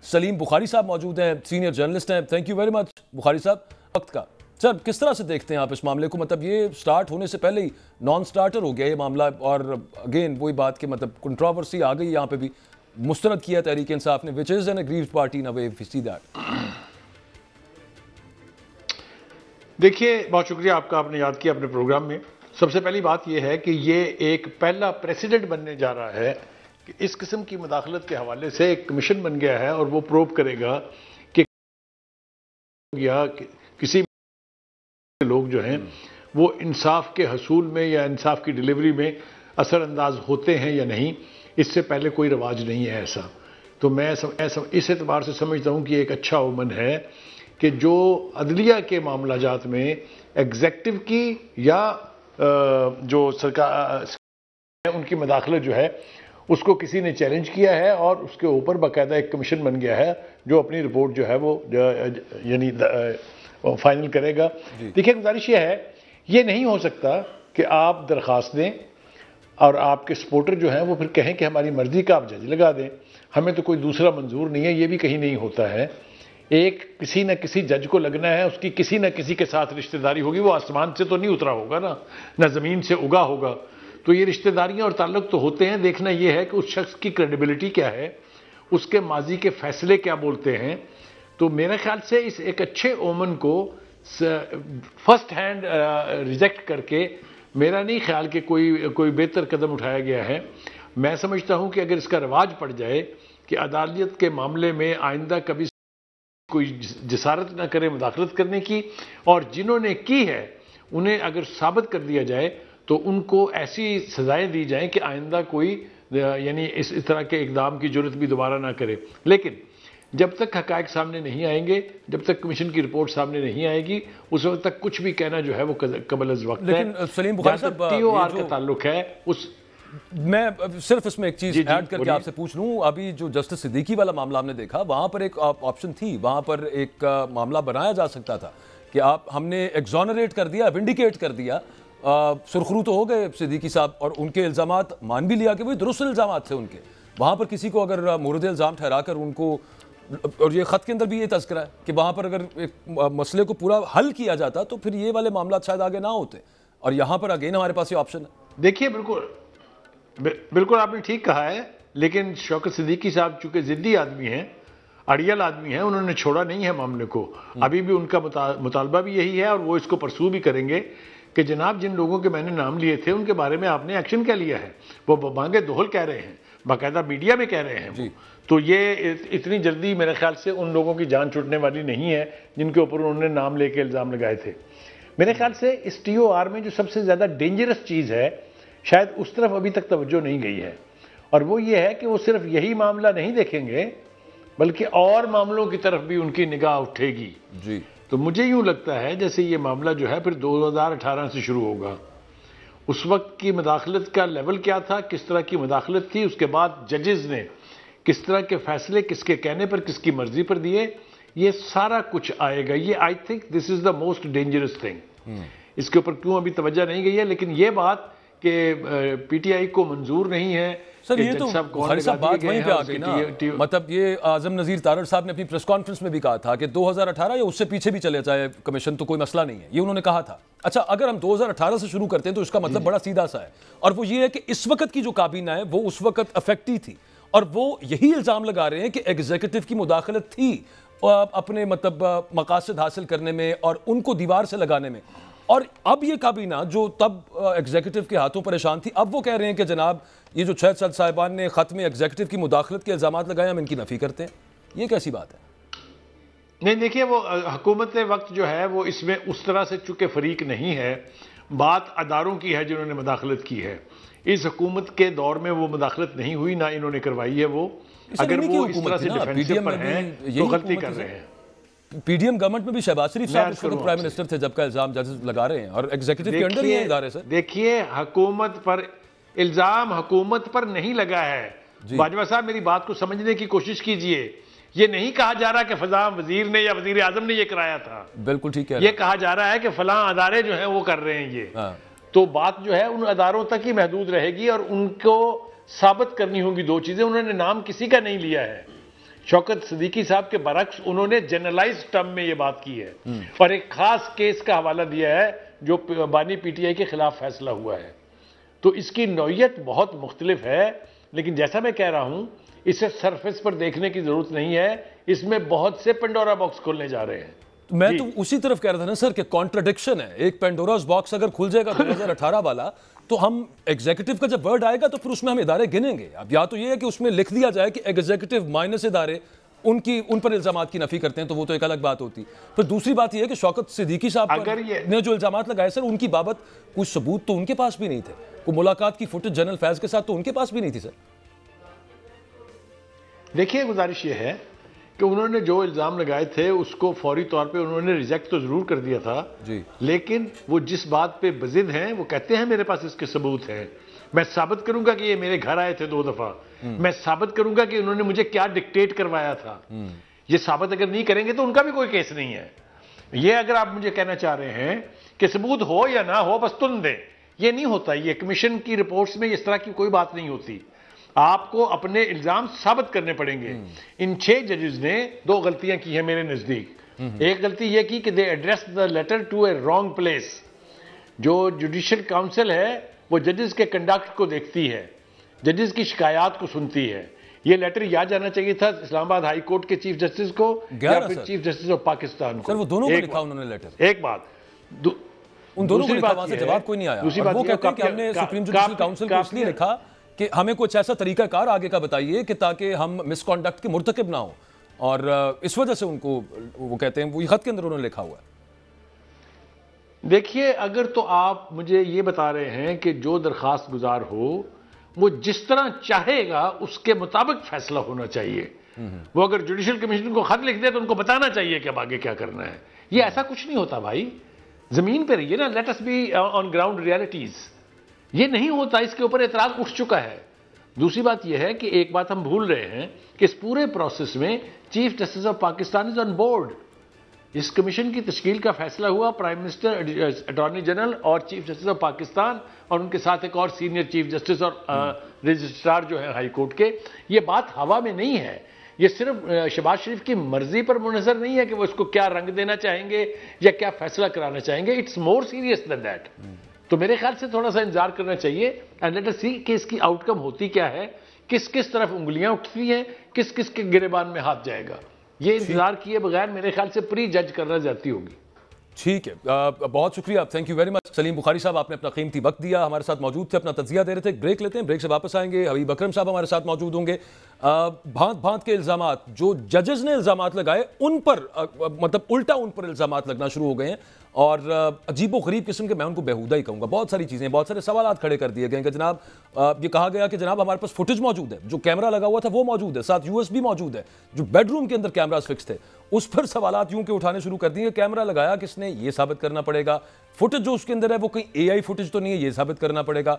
سلیم بخاری صاحب موجود ہیں، سینئر جرنلسٹ ہیں. تھینک یو ویری مچ بخاری صاحب وقت کا. سر کس طرح سے دیکھتے ہیں آپ اس معاملے کو؟ مطلب یہ سٹارٹ ہونے سے پہلے ہی نان سٹارٹر ہو گیا یہ معاملہ، اور اگین وہی بات کہ مطلب کنٹروورسی آ گئی یہاں پہ بھی، مسترد کیا تحریک انصاف نے، which is an aggrieved party in a way if you see that. دیکھیے بہت شکریہ آپ کا، آپ نے یاد کیا اپنے پروگرام میں. سب سے پہلی بات یہ ہے کہ یہ ایک پہلا پریسیڈنٹ بننے جا رہا ہے کہ اس قسم کی مداخلت کے حوالے سے ایک کمیشن بن گیا ہے اور وہ پروب کرے گا کہ کسی لوگ جو ہیں وہ انصاف کے حصول میں یا انصاف کی ڈیلیوری میں اثر انداز ہوتے ہیں یا نہیں. اس سے پہلے کوئی رواج نہیں ہے ایسا. تو میں اس اعتبار سے سمجھتا ہوں کہ ایک اچھا اومن ہے کہ جو عدلیہ کے معاملہ جات میں ایگزیکٹو کی یا جو سرکار ان کی مداخلت جو ہے اس کو کسی نے چیلنج کیا ہے اور اس کے اوپر باقاعدہ ایک کمیشن بن گیا ہے جو اپنی رپورٹ جو ہے وہ یعنی فائنل کرے گا. دیکھیں گزارش یہ ہے، یہ نہیں ہو سکتا کہ آپ درخواست دیں اور آپ کے سپورٹر جو ہیں وہ پھر کہیں کہ ہماری مرضی کا آپ جج لگا دیں، ہمیں تو کوئی دوسرا منظور نہیں ہے. یہ بھی کہیں نہیں ہوتا ہے. ایک کسی نہ کسی جج کو لگنا ہے، اس کی کسی نہ کسی کے ساتھ رشتہ داری ہوگی. وہ آسمان سے تو نہیں اترا ہوگا نا، نہ زمین سے اگا ہوگا. تو یہ رشتہ داریاں اور تعلق تو ہوتے ہیں. دیکھنا یہ ہے کہ اس شخص کی کریڈیبلٹی کیا ہے، اس کے ماضی کے فیصلے کیا بولتے ہیں. تو میرے خیال سے اس ایک اچھے اومن کو فرسٹ ہینڈ ریجیکٹ کر کے میرا نہیں خیال کہ کوئی بہتر قدم اٹھایا گیا ہے. میں سمجھتا ہوں کہ اگر اس کا رواج پڑ جائے کہ عدالت کے معاملے میں آئندہ کبھی کوئی جسارت نہ کرے مداخلت کرنے کی، اور جنہوں نے کی ہے انہیں اگر ثابت کر دیا جائے تو ان کو ایسی سزائیں دی جائیں کہ آئندہ کوئی یعنی اس طرح کے اقدام کی جرات بھی دوبارہ نہ کرے. لیکن جب تک حقائق سامنے نہیں آئیں گے، جب تک کمیشن کی رپورٹ سامنے نہیں آئے گی، اس وقت تک کچھ بھی کہنا جو ہے وہ قبل از وقت ہے. لیکن سلیم بخاری صاحب ٹی او آر کا تعلق ہے میں صرف اس میں ایک چیز ایڈ کر کے آپ سے پوچھ لوں. ابھی جو جسٹس صدیقی والا معاملہ ہم نے دیکھا، وہاں پر ایک آپشن تھی، وہاں پر ایک معاملہ بنایا جا سکتا تھا کہ ہم نے ایگزونریٹ کر دیا، ونڈیکیٹ کر دیا. سرخرو تو ہو گئے صدیقی صاحب اور ان کے الزامات مان بھی لیا کہ وہ درست الزامات تھے ان کے. وہاں پر کسی کو اگر مورد الزام ٹھہرا کر ان کو، اور یہ خط کے اندر بھی یہ تذکرہ ہے کہ وہاں پر اگر ایک مسئلے کو پورا حل کیا جاتا تو پھر یہ والے معاملات شاید آگے نہ ہوتے. اور یہاں پر اگین ہمارے پاس یہ آپشن ہے. دیکھیے بالکل آپ نے ٹھیک کہا ہے. لیکن شوکت صدیقی صاحب چونکہ ضدی آدمی ہیں، اڑیل آدمی ہیں، انہوں نے چھوڑا نہیں ہے معاملے کو. ابھی بھی ان کا مطالبہ بھی یہی ہے اور وہ اس کو پرسو بھی کریں گے کہ جناب جن لوگوں کے میں نے نام لیے تھے ان کے بارے میں آپ نے ایکشن کیا لیا ہے. وہ بانگے دہل کہہ رہے ہیں، باقاعدہ میڈیا میں کہہ رہے ہیں. تو یہ اتنی جلدی میرے خیال سے ان لوگوں کی جان چھوٹنے والی نہیں ہے جن کے اوپر انہوں نے نام لے کے الزام لگائے تھے. میرے خیال سے اس ٹی او آر میں جو سب سے زیادہ ڈینجرس چیز ہے، شاید اس طرف ابھی تک توجہ نہیں گئی ہے، اور وہ یہ ہے کہ وہ صرف یہی معاملہ نہیں دیکھیں گے بلکہ اور معاملوں کی طرف بھی ان کی نگاہ اٹھے گی. تو مجھے یوں لگتا ہے جیسے یہ معاملہ جو ہے پھر 2018 سے شروع ہوگا. اس وقت کی مداخلت کا لیول کیا تھا، کس طرح کی مداخلت تھی، اس کے بعد ججز نے کس طرح کے فیصلے کس کے کہنے پر کس کی مرضی پر دیے، یہ سارا کچھ آئے گا. یہ I think this is the most dangerous thing. اس کے اوپر کیوں ابھی توجہ نہیں گئی ہے، لیکن یہ بات کہ پی ٹی آئی کو منظور نہیں ہے. سر یہ تو بخاری صاحب بات وہیں پہ آ گئی نا. مطلب یہ اعظم نذیر تارڑ صاحب نے اپنی پریس کانفرنس میں بھی کہا تھا کہ 2018 یا اس سے پیچھے بھی چلے جائے کمیشن تو کوئی مسئلہ نہیں ہے، یہ انہوں نے کہا تھا. اچھا اگر ہم 2018 سے شروع کرتے ہیں تو اس کا مطلب بڑا سیدھا سا ہے، اور وہ یہ ہے کہ اس وقت کی جو کابینہ ہے وہ اس وقت افیکٹی تھی، اور وہ یہی الزام لگا رہے ہیں کہ ایگزیکٹو کی مداخلت تھی اپنے مطلب مقاصد حاصل کرنے میں اور ان کو دیوار سے لگانے میں. اور اب یہ کابینہ جو تب ایگزیکٹو کے ہاتھوں پریشان تھی، اب وہ کہہ رہے ہیں کہ جناب یہ جو 6 جج صاحبان نے خط میں ایگزیکٹو کی مداخلت کے الزامات لگائے ہم ان کی نفی کرتے ہیں. یہ کیسی بات ہے؟ نہیں دیکھیے، وہ حکومت وقت جو ہے وہ اس میں اس طرح سے چونکہ فریق نہیں ہے. بات اداروں کی ہے جنہوں نے مداخلت کی ہے. اس حکومت کے دور میں وہ مداخلت نہیں ہوئی، نہ انہوں نے کروائی ہے. وہ اگر وہ اس طرح سے ڈیفینسو پر ہیں تو غلطی کر رہے ہیں. پی ڈی ایم گورنمنٹ میں بھی شہباز شریف صاحب اس وقت پرائم منسٹر تھے جب کا الزام ججز لگا رہے ہیں، اور ایگزیکٹو کے انڈر ہی ہیں ادارے. سر دیکھیے، حکومت پر الزام حکومت پر نہیں لگا ہے. باجوہ صاحب میری بات کو سمجھنے کی کوشش کیجئے. یہ نہیں کہا جا رہا کہ فلاں وزیر نے یا وزیر اعظم نے یہ کرایا تھا. بالکل ٹھیک ہے. یہ کہا جا رہا ہے کہ فلاں ادارے جو ہیں وہ کر رہے ہیں یہ. تو بات جو ہے ان اداروں تک ہی محدود رہے گی، اور ان کو ثابت کرنی ہوگی دو چیزیں. انہوں نے نام کسی کا نہیں لیا ہے. شوکت صدیقی صاحب کے برعکس انہوں نے جنرلائز ٹرم میں یہ بات کی ہے اور ایک خاص کیس کا حوالہ دیا ہے جو بانی پی ٹی آئی کے خلاف فیصلہ ہوا ہے. تو اس کی نوعیت بہت مختلف ہے، لیکن جیسا میں کہہ رہا ہوں اسے سرفیس پر دیکھنے کی ضرورت نہیں ہے، اس میں بہت سے پینڈورا باکس کھولنے جا رہے ہیں. میں تو اسی طرف کہہ رہا تھا نا سر کہ کانٹرڈکشن ہے. ایک پینڈوراز باکس اگر کھل جائے گا 2018 والا تو ہم ایگزیکٹو کا جب ورڈ آئے گا تو پھر اس میں ہم ادارے گنیں گے. اب یا تو یہ ہے کہ اس میں لکھ دیا جائے کہ ایگزیکٹو مائنس ادارے ان پر الزامات کی نفی کرتے ہیں تو وہ تو ایک الگ بات ہوتی. پھر دوسری بات یہ ہے کہ شوکت صدیقی صاحب نے جو الزامات لگائے سر ان کی بابت کوئی ثبوت تو ان کے پاس بھی نہیں تھے. کوئی ملاقات کی فوٹیج جنرل فیض کے ساتھ تو ان کے پاس بھی نہیں تھی سر. دیکھیے گزارش یہ ہے کہ انہوں نے جو الزام لگائے تھے اس کو فوری طور پہ انہوں نے ریجیکٹ تو ضرور کر دیا تھا جی، لیکن وہ جس بات پہ بضد ہیں وہ کہتے ہیں میرے پاس اس کے ثبوت ہیں. میں ثابت کروں گا کہ یہ میرے گھر آئے تھے 2 دفعہ. میں ثابت کروں گا کہ انہوں نے مجھے کیا ڈکٹیٹ کروایا تھا. یہ ثابت اگر نہیں کریں گے تو ان کا بھی کوئی کیس نہیں ہے. یہ اگر آپ مجھے کہنا چاہ رہے ہیں کہ ثبوت ہو یا نہ ہو بس تن دیں، یہ نہیں ہوتا. یہ کمیشن کی رپورٹس میں اس طرح کی کوئی بات نہیں ہوتی. آپ کو اپنے الزام ثابت کرنے پڑیں گے. ان 6 ججز نے 2 غلطیاں کی ہیں میرے نزدیک. ایک غلطی یہ کی کہ they address the letter to a wrong place. جو جوڈیشل کاؤنسل ہے وہ ججز کے کنڈکٹ کو دیکھتی ہے، ججز کی شکایات کو سنتی ہے. یہ لیٹر یا جانا چاہیے تھا اسلام آباد ہائی کورٹ کے چیف جسٹس کو یا پھر چیف جسٹس آف پاکستان کو. سر وہ دونوں کو لکھا انہوں نے لیٹر. ایک بات ان دونوں کو لکھا، وہاں سے جواب کوئی نہیں آیا. وہ کہتے ہیں کہ ہم نے سپریم جوڈیشل کاؤنسل کو اس لیے لکھا کہ ہمیں کچھ ایسا طریقہ کار آگے کا بتائیے کہ تاکہ ہم مس کانڈکٹ کے مرتکب نہ ہوں، اور اس وجہ سے ان کو وہ کہتے ہیں وہ خط کے اندر انہوں نے لکھا ہوا ہے. دیکھیے اگر تو آپ مجھے یہ بتا رہے ہیں کہ جو درخواست گزار ہو وہ جس طرح چاہے گا اس کے مطابق فیصلہ ہونا چاہیے. وہ اگر جوڈیشل کمیشن کو خط لکھ دے تو ان کو بتانا چاہیے کہ اب آگے کیا کرنا ہے. یہ ایسا کچھ نہیں ہوتا بھائی. زمین پہ رہیے نا، let us be on ground realities. یہ نہیں ہوتا، اس کے اوپر اعتراض اٹھ چکا ہے. دوسری بات یہ ہے کہ ایک بات ہم بھول رہے ہیں کہ اس پورے پروسیس میں chief justice of Pakistan is on board. اس کمیشن کی تشکیل کا فیصلہ ہوا پرائم منسٹر، اٹارنی جنرل اور چیف جسٹس آف پاکستان اور ان کے ساتھ ایک اور سینئر چیف جسٹس اور رجسٹرار جو ہے ہائی کورٹ کے. یہ بات ہوا میں نہیں ہے. یہ صرف شہباز شریف کی مرضی پر منحصر نہیں ہے کہ وہ اس کو کیا رنگ دینا چاہیں گے یا کیا فیصلہ کرانا چاہیں گے. It's more serious than that. تو میرے خیال سے تھوڑا سا انتظار کرنا چاہیے اینڈ لیٹ اس سی کہ اس کی آؤٹ کم ہوتی کیا ہے، کس کس طرف انگلیاں اٹھتی ہیں، کس کس کے گریبان میں ہاتھ جائے گا. یہ انتظار کیے بغیر میرے خیال سے پری جج کرنا زیادتی ہوگی. ٹھیک ہے، بہت شکریہ، تھینک یو ویری مچ. سلیم بخاری صاحب آپ نے اپنا قیمتی وقت دیا، ہمارے ساتھ موجود تھے، اپنا تجزیہ دے رہے تھے. بریک لیتے ہیں، بریک سے واپس آئیں گے. حبیب اکرم صاحب ہمارے ساتھ موجود ہوں گے. بھانت بھانت کے الزامات جو ججز نے الزامات لگائے ان پر مطلب الٹا ان پر الزامات لگنا شروع ہو گئے ہیں اور عجیب و غریب قسم کے، میں ان کو بیہودہ ہی کہوں گا. بہت ساری چیزیں، بہت سارے سوالات کھڑے کر دیے گئے کہ جناب یہ کہا گیا کہ جناب ہمارے پاس فوٹیج موجود ہے، جو کیمرہ لگا ہوا تھا وہ موجود ہے، ساتھ USB موجود ہے، جو بیڈ روم کے اندر کیمراز فکس تھے اس پر سوالات یوں کہ اٹھانے شروع کر دیے. کیمرہ لگایا کس نے یہ ثابت کرنا پڑے گا. فوٹیج جو اس کے اندر ہے وہ کہیں AI فوٹیج تو نہیں ہے، یہ ثابت کرنا پڑے گا.